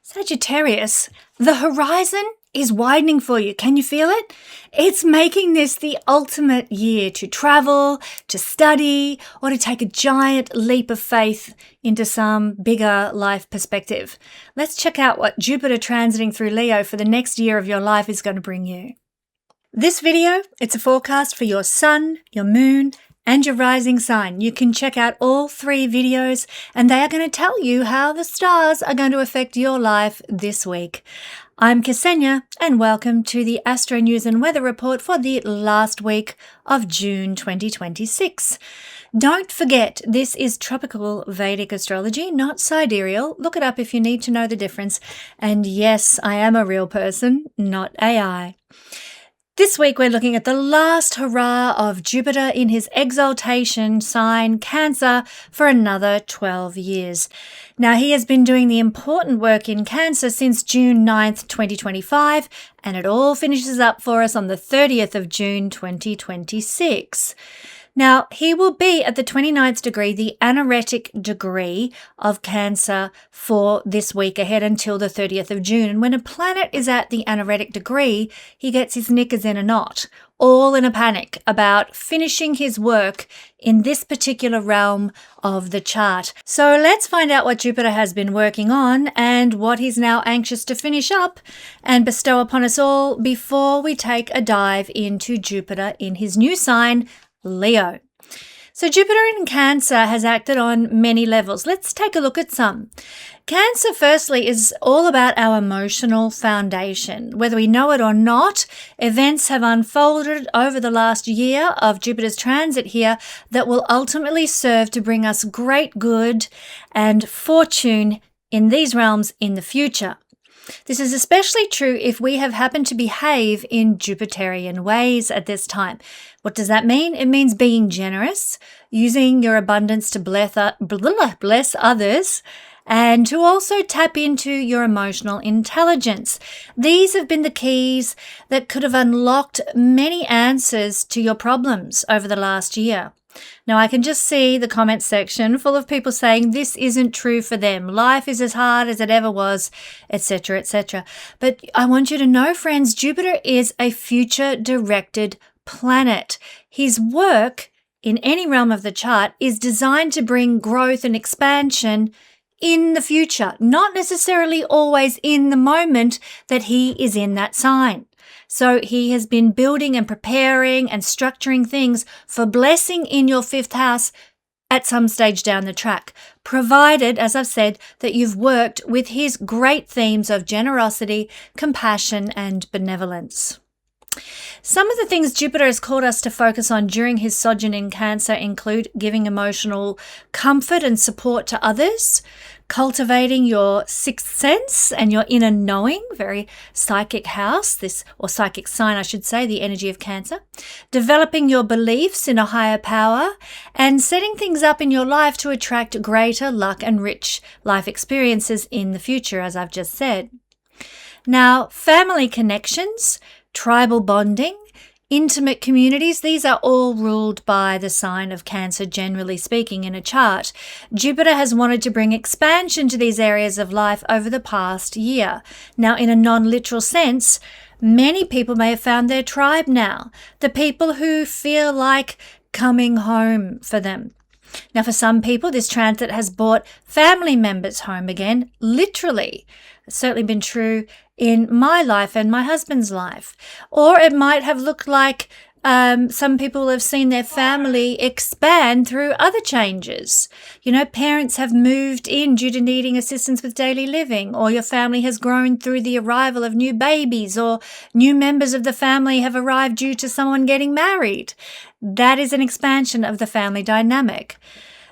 Sagittarius, the horizon is widening for you. Can you feel it? It's making this the ultimate year to travel, to study, or to take a giant leap of faith into some bigger life perspective. Let's check out what Jupiter transiting through Leo for the next year of your life is going to bring you. This video, it's a forecast for your sun, your moon, and your rising sign. You can check out all 3 videos and they are going to tell you how the stars are going to affect your life this week. I'm Kesenya and welcome to the Astro News and Weather Report for the last week of June 2026. Don't forget, this is tropical Vedic astrology, not sidereal. Look it up if you need to know the difference. And yes, I am a real person, not AI. This week we're looking at the last hurrah of Jupiter in his exaltation sign Cancer for another 12 years. Now he has been doing the important work in Cancer since June 9th, 2025, and it all finishes up for us on the 30th of June 2026. Now, he will be at the 29th degree, the anaretic degree of Cancer for this week ahead until the 30th of June. And when a planet is at the anaretic degree, he gets his knickers in a knot, all in a panic about finishing his work in this particular realm of the chart. So let's find out what Jupiter has been working on and what he's now anxious to finish up and bestow upon us all before we take a dive into Jupiter in his new sign, Leo. So Jupiter in Cancer has acted on many levels. Let's take a look at some. Cancer, firstly, is all about our emotional foundation. Whether we know it or not, events have unfolded over the last year of Jupiter's transit here that will ultimately serve to bring us great good and fortune in these realms in the future. This is especially true if we have happened to behave in Jupiterian ways at this time. What does that mean? It means being generous, using your abundance to bless others, and to also tap into your emotional intelligence. These have been the keys that could have unlocked many answers to your problems over the last year. Now, I can just see the comment section full of people saying this isn't true for them. Life is as hard as it ever was, etc., etc. But I want you to know, friends, Jupiter is a future-directed planet. His work in any realm of the chart is designed to bring growth and expansion in the future, not necessarily always in the moment that he is in that sign. So he has been building and preparing and structuring things for blessing in your 5th house at some stage down the track, provided, as I've said, that you've worked with his great themes of generosity, compassion, and benevolence. Some of the things Jupiter has called us to focus on during his sojourn in Cancer include giving emotional comfort and support to others, cultivating your 6th sense and your inner knowing, very psychic house, or psychic sign, I should say, the energy of Cancer, developing your beliefs in a higher power, and setting things up in your life to attract greater luck and rich life experiences in the future, as I've just said. Now, family connections, tribal bonding, intimate communities, these are all ruled by the sign of Cancer, generally speaking, in a chart. Jupiter has wanted to bring expansion to these areas of life over the past year. Now, in a non-literal sense, many people may have found their tribe now, the people who feel like coming home for them. Now, for some people, this transit has brought family members home again, literally. It's certainly been true in my life and my husband's life. Or it might have looked like some people have seen their family expand through other changes. You know, parents have moved in due to needing assistance with daily living, or your family has grown through the arrival of new babies, or new members of the family have arrived due to someone getting married. That is an expansion of the family dynamic.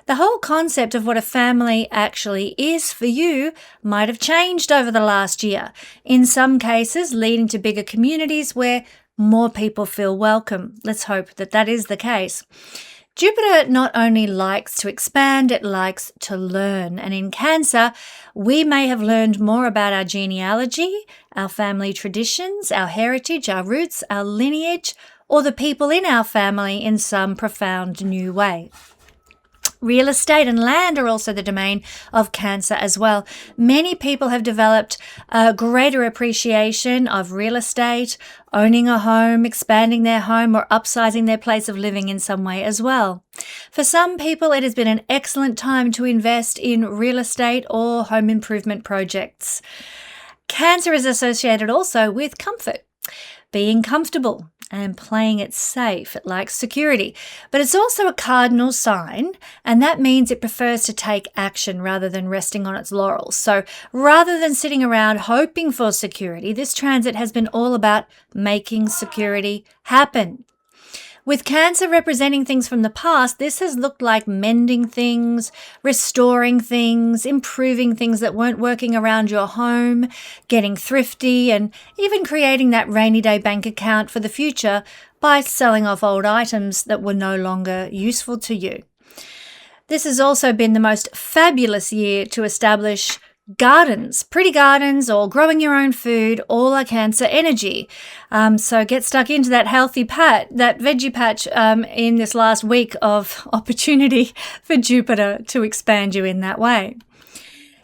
The whole concept of what a family actually is for you might have changed over the last year, in some cases leading to bigger communities where more people feel welcome. Let's hope that that is the case. Jupiter not only likes to expand, it likes to learn. And in Cancer, we may have learned more about our genealogy, our family traditions, our heritage, our roots, our lineage, or the people in our family in some profound new way. Real estate and land are also the domain of Cancer as well. Many people have developed a greater appreciation of real estate, owning a home, expanding their home, or upsizing their place of living in some way as well. For some people, it has been an excellent time to invest in real estate or home improvement projects. Cancer is associated also with comfort, being comfortable and playing it safe. It likes security. But it's also a cardinal sign, and that means it prefers to take action rather than resting on its laurels. So rather than sitting around hoping for security, this transit has been all about making security happen. With Cancer representing things from the past, this has looked like mending things, restoring things, improving things that weren't working around your home, getting thrifty, and even creating that rainy day bank account for the future by selling off old items that were no longer useful to you. This has also been the most fabulous year to establish gardens, pretty gardens, or growing your own food, all are Cancer energy. So get stuck into that healthy that veggie patch in this last week of opportunity for Jupiter to expand you in that way.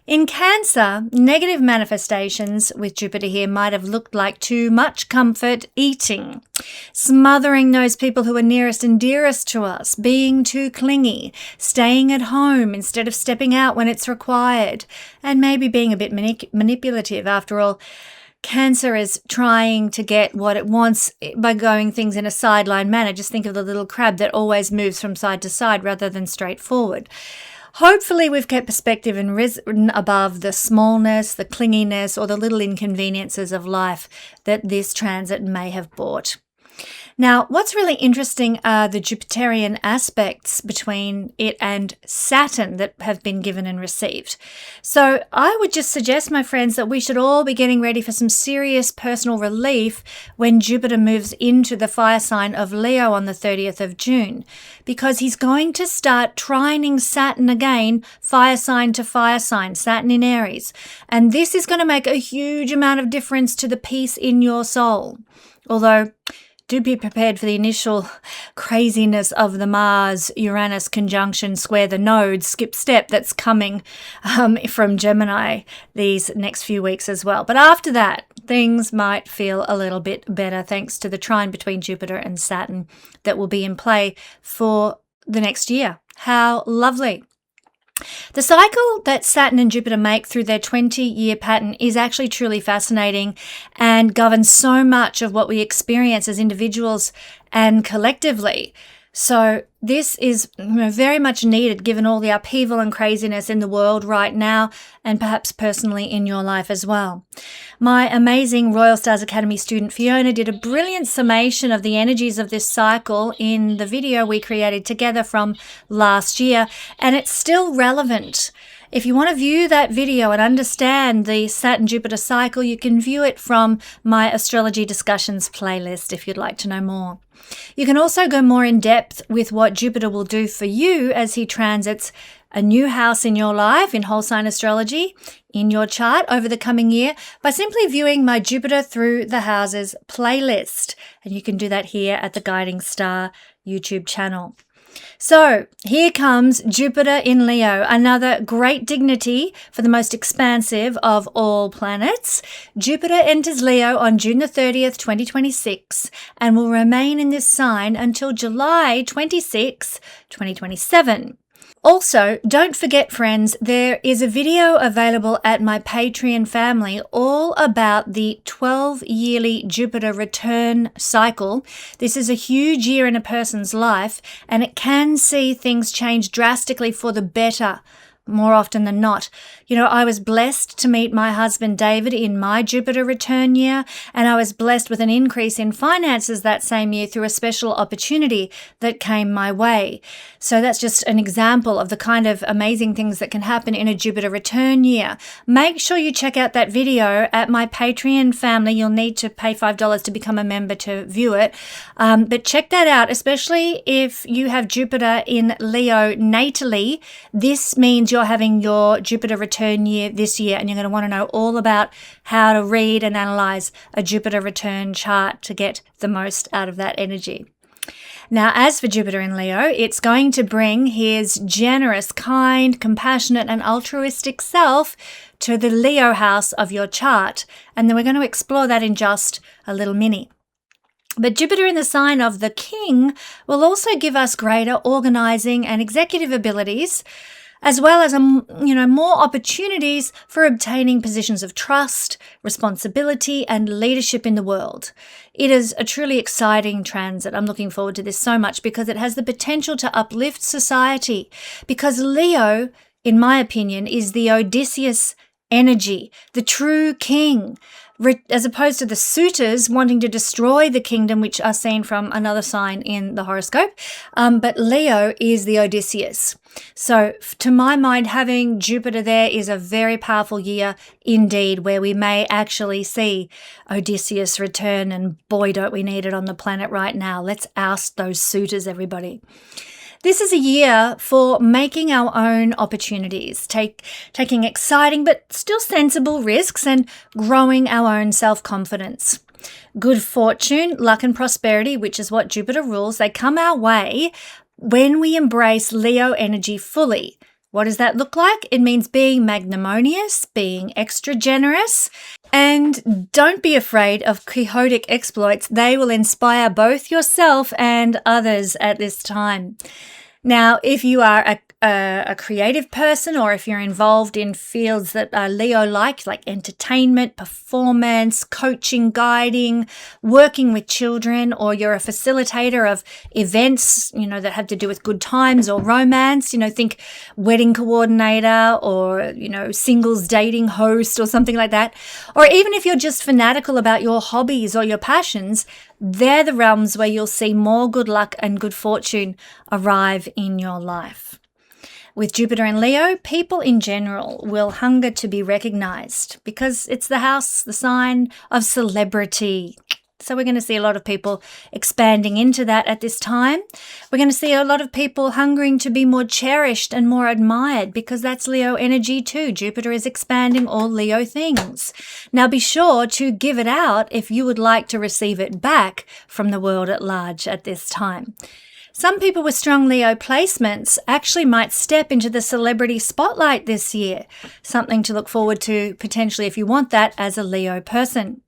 In Cancer, negative manifestations with Jupiter here might have looked like too much comfort eating, smothering those people who are nearest and dearest to us, being too clingy, staying at home instead of stepping out when it's required, and maybe being a bit manipulative. After all, Cancer is trying to get what it wants by going things in a sideline manner. Just think of the little crab that always moves from side to side rather than straight forward. Hopefully we've kept perspective and risen above the smallness, the clinginess, or the little inconveniences of life that this transit may have brought. Now, what's really interesting are the Jupiterian aspects between it and Saturn that have been given and received. So I would just suggest, my friends, that we should all be getting ready for some serious personal relief when Jupiter moves into the fire sign of Leo on the 30th of June, because he's going to start trining Saturn again, fire sign to fire sign, Saturn in Aries. And this is going to make a huge amount of difference to the peace in your soul. Although, do be prepared for the initial craziness of the Mars-Uranus conjunction square the node skip step that's coming from Gemini these next few weeks as well. But after that, things might feel a little bit better thanks to the trine between Jupiter and Saturn that will be in play for the next year. How lovely. The cycle that Saturn and Jupiter make through their 20-year pattern is actually truly fascinating and governs so much of what we experience as individuals and collectively. So this is very much needed given all the upheaval and craziness in the world right now, and perhaps personally in your life as well. My amazing Royal Stars Academy student Fiona did a brilliant summation of the energies of this cycle in the video we created together from last year, and it's still relevant. If you want to view that video and understand the Saturn-Jupiter cycle, you can view it from my Astrology Discussions playlist if you'd like to know more. You can also go more in depth with what Jupiter will do for you as he transits a new house in your life in whole sign astrology in your chart over the coming year by simply viewing my Jupiter Through the Houses playlist. And you can do that here at the Guiding Star YouTube channel. So here comes Jupiter in Leo, another great dignity for the most expansive of all planets. Jupiter enters Leo on June the 30th, 2026, and will remain in this sign until July 26, 2027. Also, don't forget, friends, there is a video available at my Patreon family all about the 12-yearly Jupiter return cycle. This is a huge year in a person's life, and it can see things change drastically for the better more often than not. You know, I was blessed to meet my husband David in my Jupiter return year, and I was blessed with an increase in finances that same year through a special opportunity that came my way. So that's just an example of the kind of amazing things that can happen in a Jupiter return year. Make sure you check out that video at my Patreon family. You'll need to pay $5 to become a member to view it. But check that out, especially if you have Jupiter in Leo natally. This means you're having your Jupiter return year this year, and you're going to want to know all about how to read and analyze a Jupiter return chart to get the most out of that energy. Now, as for Jupiter in Leo, it's going to bring his generous, kind, compassionate, and altruistic self to the Leo house of your chart. And then we're going to explore that in just a little mini. But Jupiter in the sign of the King will also give us greater organizing and executive abilities, as well as more opportunities for obtaining positions of trust, responsibility, and leadership in the world. It is a truly exciting transit. I'm looking forward to this so much because it has the potential to uplift society. Because Leo, in my opinion, is the Odysseus energy, the true king, as opposed to the suitors wanting to destroy the kingdom, which are seen from another sign in the horoscope. But Leo is the Odysseus. So to my mind, having Jupiter there is a very powerful year indeed, where we may actually see Odysseus return, and boy, don't we need it on the planet right now. Let's oust those suitors, everybody. This is a year for making our own opportunities, taking exciting but still sensible risks, and growing our own self-confidence. Good fortune, luck and prosperity, which is what Jupiter rules, they come our way when we embrace Leo energy fully. What does that look like? It means being magnanimous, being extra generous, and don't be afraid of quixotic exploits. They will inspire both yourself and others at this time. Now, if you are a creative person, or if you're involved in fields that are Leo-like, like entertainment, performance, coaching, guiding, working with children, or you're a facilitator of events, that have to do with good times or romance, think wedding coordinator or, singles dating host or something like that. Or even if you're just fanatical about your hobbies or your passions, they're the realms where you'll see more good luck and good fortune arrive in your life. With Jupiter in Leo, people in general will hunger to be recognized because it's the house, the sign of celebrity. So we're going to see a lot of people expanding into that at this time. We're going to see a lot of people hungering to be more cherished and more admired because that's Leo energy too. Jupiter is expanding all Leo things. Now be sure to give it out if you would like to receive it back from the world at large at this time. Some people with strong Leo placements actually might step into the celebrity spotlight this year. Something to look forward to potentially if you want that as a Leo person.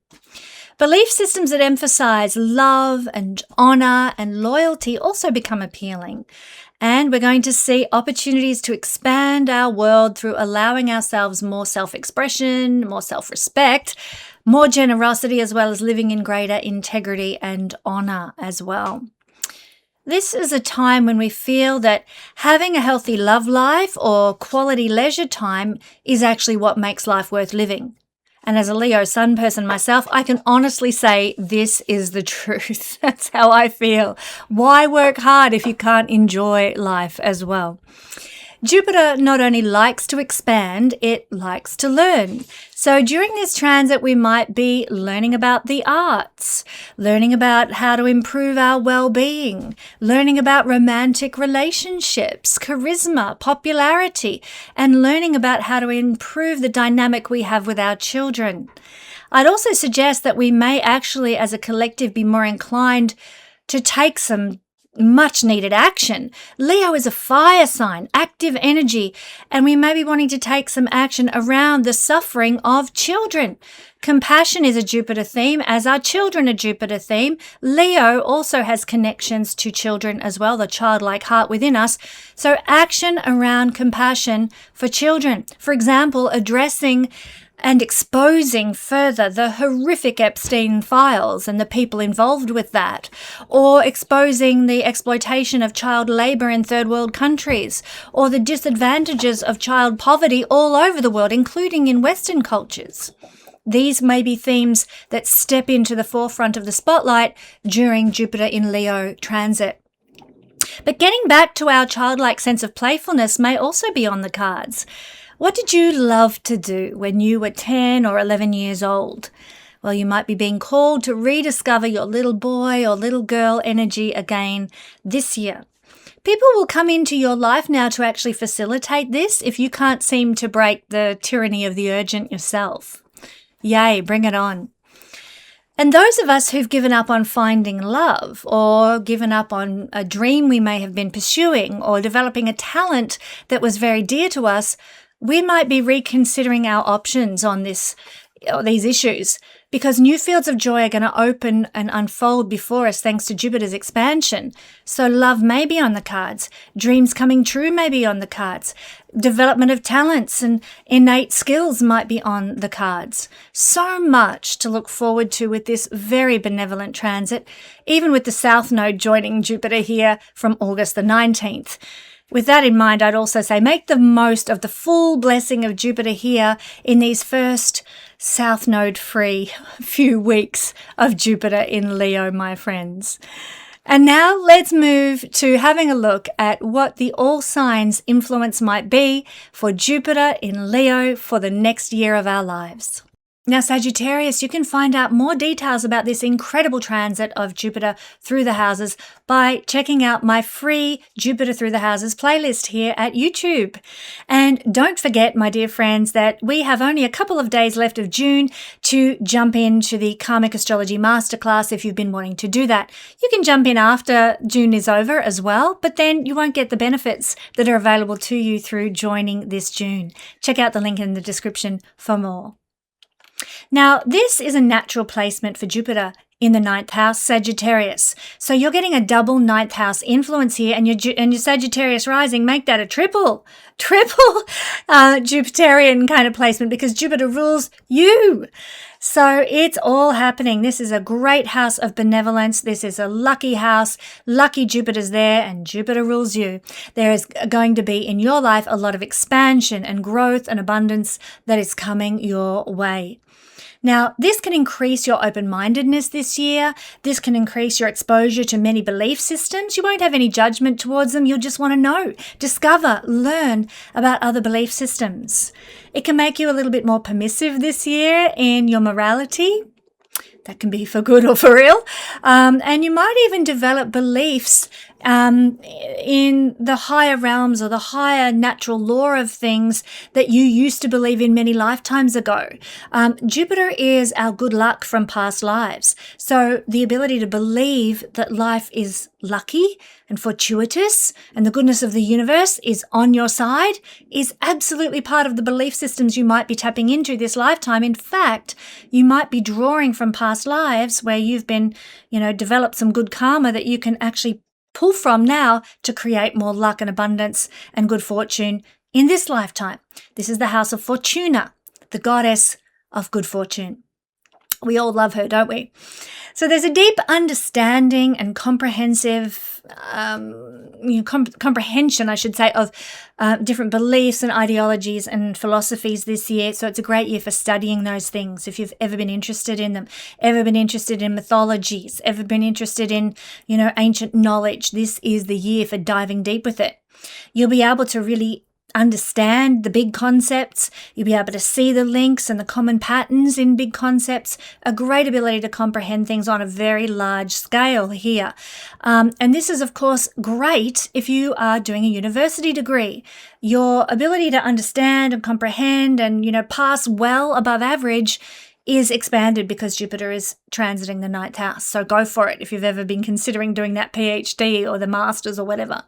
Belief systems that emphasize love and honor and loyalty also become appealing. And we're going to see opportunities to expand our world through allowing ourselves more self-expression, more self-respect, more generosity, as well as living in greater integrity and honor as well. This is a time when we feel that having a healthy love life or quality leisure time is actually what makes life worth living. And as a Leo sun person myself, I can honestly say this is the truth. That's how I feel. Why work hard if you can't enjoy life as well? Jupiter not only likes to expand, it likes to learn. So during this transit, we might be learning about the arts, learning about how to improve our well-being, learning about romantic relationships, charisma, popularity, and learning about how to improve the dynamic we have with our children. I'd also suggest that we may actually, as a collective, be more inclined to take some much needed action. Leo is a fire sign, active energy, and we may be wanting to take some action around the suffering of children. Compassion is a Jupiter theme, as are children a Jupiter theme. Leo also has connections to children as well, the childlike heart within us. So action around compassion for children. For example, addressing and exposing further the horrific Epstein files and the people involved with that, or exposing the exploitation of child labour in third world countries, or the disadvantages of child poverty all over the world, including in Western cultures. These may be themes that step into the forefront of the spotlight during Jupiter in Leo transit. But getting back to our childlike sense of playfulness may also be on the cards. What did you love to do when you were 10 or 11 years old? Well, you might be being called to rediscover your little boy or little girl energy again this year. People will come into your life now to actually facilitate this if you can't seem to break the tyranny of the urgent yourself. Yay, bring it on. And those of us who've given up on finding love or given up on a dream we may have been pursuing or developing a talent that was very dear to us, we might be reconsidering our options on these issues, because new fields of joy are going to open and unfold before us thanks to Jupiter's expansion. So love may be on the cards. Dreams coming true may be on the cards. Development of talents and innate skills might be on the cards. So much to look forward to with this very benevolent transit, even with the South Node joining Jupiter here from August the 19th. With that in mind, I'd also say make the most of the full blessing of Jupiter here in these first South Node free few weeks of Jupiter in Leo, my friends. And now let's move to having a look at what the all signs influence might be for Jupiter in Leo for the next year of our lives. Now, Sagittarius, you can find out more details about this incredible transit of Jupiter through the houses by checking out my free Jupiter Through the Houses playlist here at YouTube. And don't forget, my dear friends, that we have only a couple of days left of June to jump into the Karmic Astrology Masterclass if you've been wanting to do that. You can jump in after June is over as well, but then you won't get the benefits that are available to you through joining this June. Check out the link in the description for more. Now, this is a natural placement for Jupiter in the 9th house, Sagittarius. So you're getting a double 9th house influence here, and your Sagittarius rising, make that a triple Jupiterian kind of placement, because Jupiter rules you. So it's all happening. This is a great house of benevolence. This is a lucky house. Lucky Jupiter's there and Jupiter rules you. There is going to be in your life a lot of expansion and growth and abundance that is coming your way. Now, this can increase your open-mindedness this year. This can increase your exposure to many belief systems. You won't have any judgment towards them. You'll just want to know, discover, learn about other belief systems. It can make you a little bit more permissive this year in your morality. That can be for good or for ill. And you might even develop beliefs in the higher realms or the higher natural law of things that you used to believe in many lifetimes ago. Jupiter is our good luck from past lives. So the ability to believe that life is lucky and fortuitous and the goodness of the universe is on your side is absolutely part of the belief systems you might be tapping into this lifetime. In fact, you might be drawing from past lives where you've been, developed some good karma that you can actually pull from now to create more luck and abundance and good fortune in this lifetime. This is the house of Fortuna, the goddess of good fortune. We all love her, don't we? So there's a deep understanding and comprehensive comprehension, I should say, of different beliefs and ideologies and philosophies this year. So it's a great year for studying those things. If you've ever been interested in them, ever been interested in mythologies, ever been interested in, ancient knowledge, this is the year for diving deep with it. You'll be able to really understand the big concepts. You'll be able to see the links and the common patterns in big concepts, a great ability to comprehend things on a very large scale here. And this is, of course, great if you are doing a university degree. Your ability to understand and comprehend and, pass well above average is expanded because Jupiter is transiting the 9th house. So go for it if you've ever been considering doing that PhD or the master's or whatever.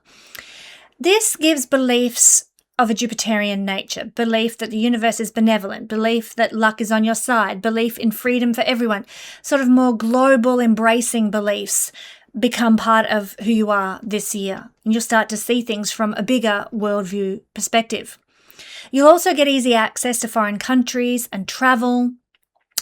This gives beliefs of a Jupiterian nature, belief that the universe is benevolent, belief that luck is on your side, belief in freedom for everyone, sort of more global embracing beliefs become part of who you are this year. And you'll start to see things from a bigger worldview perspective. You'll also get easy access to foreign countries and travel.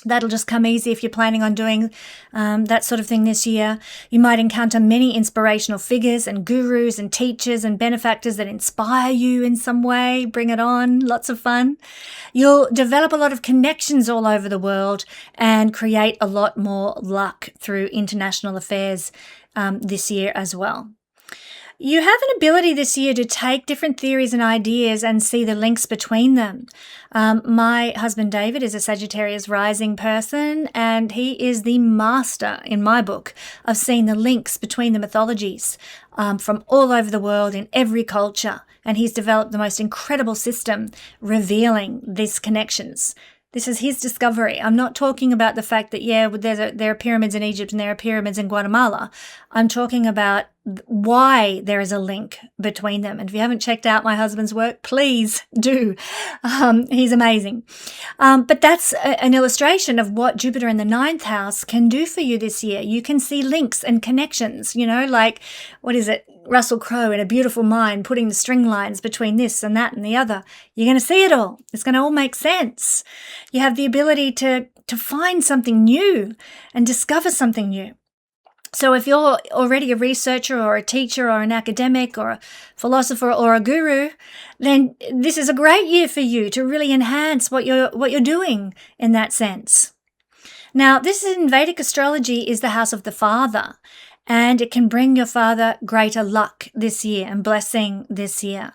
That'll just come easy if you're planning on doing that sort of thing this year. You might encounter many inspirational figures and gurus and teachers and benefactors that inspire you in some way. Bring it on. Lots of fun. You'll develop a lot of connections all over the world and create a lot more luck through international affairs this year as well. You have an ability this year to take different theories and ideas and see the links between them. My husband David is a Sagittarius rising person, and he is the master, in my book, of seeing the links between the mythologies from all over the world in every culture. And he's developed the most incredible system revealing these connections. This is his discovery. I'm not talking about the fact that, yeah, there are pyramids in Egypt and there are pyramids in Guatemala. I'm talking about why there is a link between them. And if you haven't checked out my husband's work, please do. He's amazing. But that's an illustration of what Jupiter in the 9th house can do for you this year. You can see links and connections, like, what is it? Russell Crowe in A Beautiful Mind, putting the string lines between this and that and the other. You're going to see it all. It's going to all make sense. You have the ability to find something new and discover something new. So if you're already a researcher or a teacher or an academic or a philosopher or a guru, then this is a great year for you to really enhance what you're doing in that sense. Now, this in Vedic astrology is the house of the father, and it can bring your father greater luck this year and blessing this year.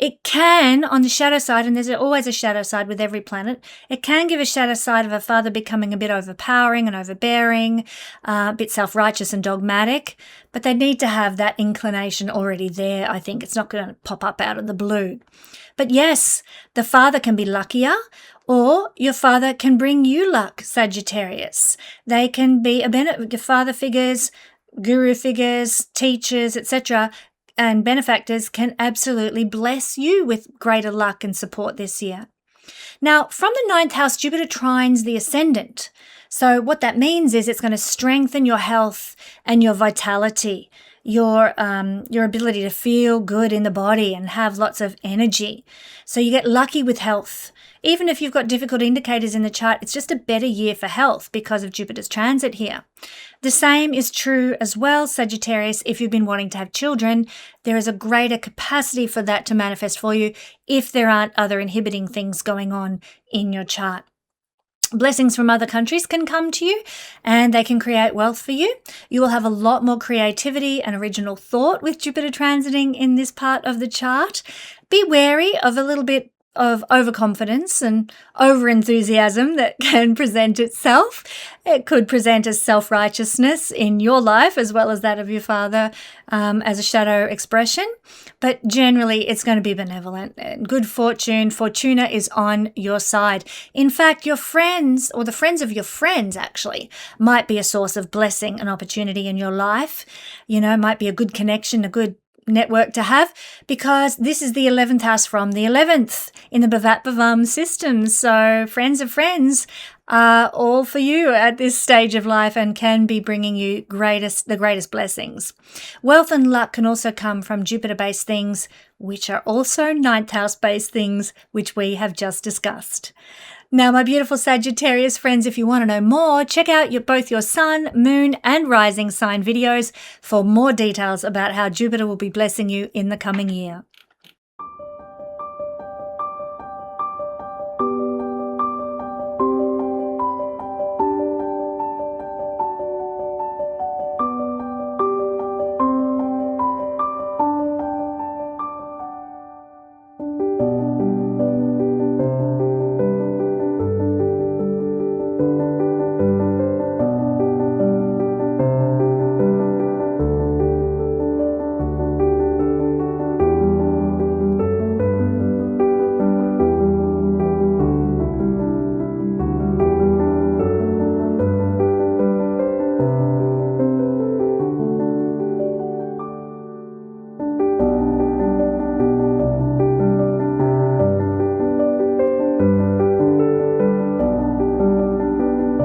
It can, on the shadow side, and there's always a shadow side with every planet, it can give a shadow side of a father becoming a bit overpowering and overbearing, a bit self-righteous and dogmatic, but they need to have that inclination already there. I think it's not going to pop up out of the blue. But yes, the father can be luckier, or your father can bring you luck, Sagittarius. They can be your father figures, guru figures, teachers, etc., and benefactors can absolutely bless you with greater luck and support this year. Now, from the 9th house, Jupiter trines the ascendant. So what that means is it's going to strengthen your health and your vitality, your ability to feel good in the body and have lots of energy. So you get lucky with health. Even if you've got difficult indicators in the chart, it's just a better year for health because of Jupiter's transit here. The same is true as well, Sagittarius, if you've been wanting to have children. There is a greater capacity for that to manifest for you if there aren't other inhibiting things going on in your chart. Blessings from other countries can come to you and they can create wealth for you. You will have a lot more creativity and original thought with Jupiter transiting in this part of the chart. Be wary of a little bit of overconfidence and overenthusiasm that can present itself. It could present as self-righteousness in your life as well as that of your father as a shadow expression. But generally, it's going to be benevolent and good fortune. Fortuna is on your side. In fact, your friends or the friends of your friends actually might be a source of blessing and opportunity in your life. Might be a good connection, a good network to have, because this is the 11th house from the 11th in the Bhavat Bhavam system. So friends of friends are all for you at this stage of life and can be bringing you the greatest blessings. Wealth and luck can also come from Jupiter-based things, which are also 9th house-based things, which we have just discussed. Now, my beautiful Sagittarius friends, if you want to know more, check out both your sun, moon, and rising sign videos for more details about how Jupiter will be blessing you in the coming year.